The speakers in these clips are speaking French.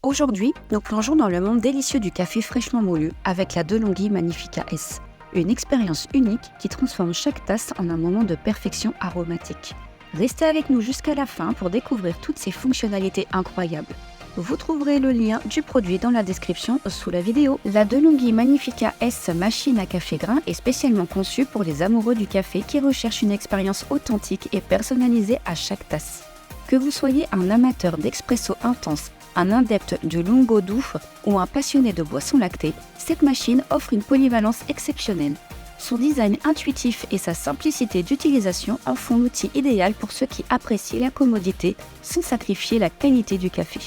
Aujourd'hui, nous plongeons dans le monde délicieux du café fraîchement moulu avec la DeLonghi Magnifica S. Une expérience unique qui transforme chaque tasse en un moment de perfection aromatique. Restez avec nous jusqu'à la fin pour découvrir toutes ces fonctionnalités incroyables. Vous trouverez le lien du produit dans la description sous la vidéo. La DeLonghi Magnifica S machine à café grain est spécialement conçue pour les amoureux du café qui recherchent une expérience authentique et personnalisée à chaque tasse. Que vous soyez un amateur d'expresso intense, un adepte du lungo doux ou un passionné de boissons lactées, cette machine offre une polyvalence exceptionnelle. Son design intuitif et sa simplicité d'utilisation en font l'outil idéal pour ceux qui apprécient la commodité sans sacrifier la qualité du café.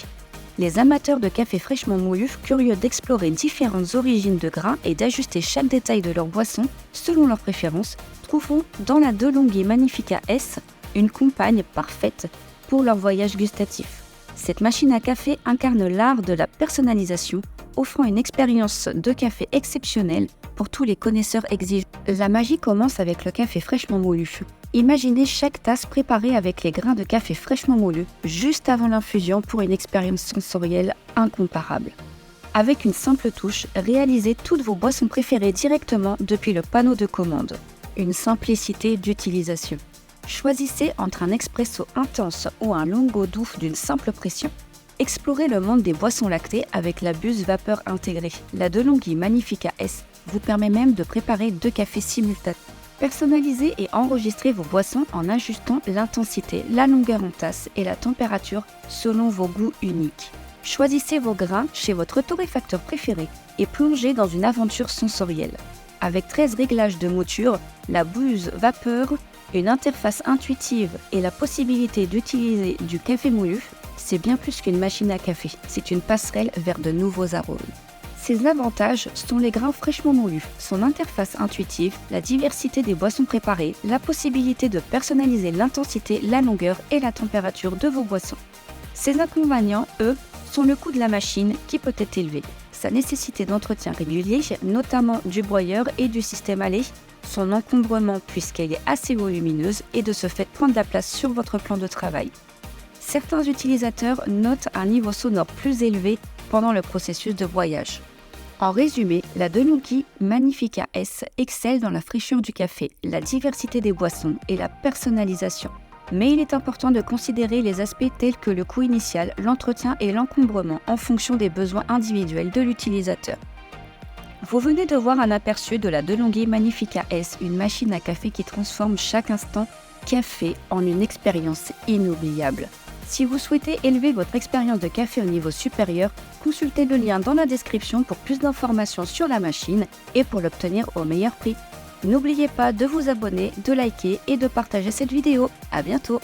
Les amateurs de café fraîchement moulu, curieux d'explorer différentes origines de grains et d'ajuster chaque détail de leur boisson selon leurs préférences, trouveront dans la DeLonghi Magnifica S une compagne parfaite pour leur voyage gustatif. Cette machine à café incarne l'art de la personnalisation, offrant une expérience de café exceptionnelle pour tous les connaisseurs exigeants. La magie commence avec le café fraîchement moulu. Imaginez chaque tasse préparée avec les grains de café fraîchement moulu juste avant l'infusion pour une expérience sensorielle incomparable. Avec une simple touche, réalisez toutes vos boissons préférées directement depuis le panneau de commande. Une simplicité d'utilisation. Choisissez entre un expresso intense ou un lungo doux d'une simple pression. Explorez le monde des boissons lactées avec la buse vapeur intégrée. La DeLonghi Magnifica S vous permet même de préparer 2 cafés simultanés. Personnalisez et enregistrez vos boissons en ajustant l'intensité, la longueur en tasse et la température selon vos goûts uniques. Choisissez vos grains chez votre torréfacteur préféré et plongez dans une aventure sensorielle. Avec 13 réglages de mouture, la buse vapeur, une interface intuitive et la possibilité d'utiliser du café moulu, c'est bien plus qu'une machine à café, c'est une passerelle vers de nouveaux arômes. Ses avantages sont les grains fraîchement moulus, son interface intuitive, la diversité des boissons préparées, la possibilité de personnaliser l'intensité, la longueur et la température de vos boissons. Ses inconvénients, eux, sont le coût de la machine qui peut être élevé, sa nécessité d'entretien régulier, notamment du broyeur et du système à lait, son encombrement puisqu'elle est assez volumineuse et de ce fait prendre de la place sur votre plan de travail. Certains utilisateurs notent un niveau sonore plus élevé pendant le processus de broyage. En résumé, la DeLonghi Magnifica S excelle dans la fraîcheur du café, la diversité des boissons et la personnalisation. Mais il est important de considérer les aspects tels que le coût initial, l'entretien et l'encombrement en fonction des besoins individuels de l'utilisateur. Vous venez de voir un aperçu de la DeLonghi Magnifica S, une machine à café qui transforme chaque instant café en une expérience inoubliable. Si vous souhaitez élever votre expérience de café au niveau supérieur, consultez le lien dans la description pour plus d'informations sur la machine et pour l'obtenir au meilleur prix. N'oubliez pas de vous abonner, de liker et de partager cette vidéo. À bientôt!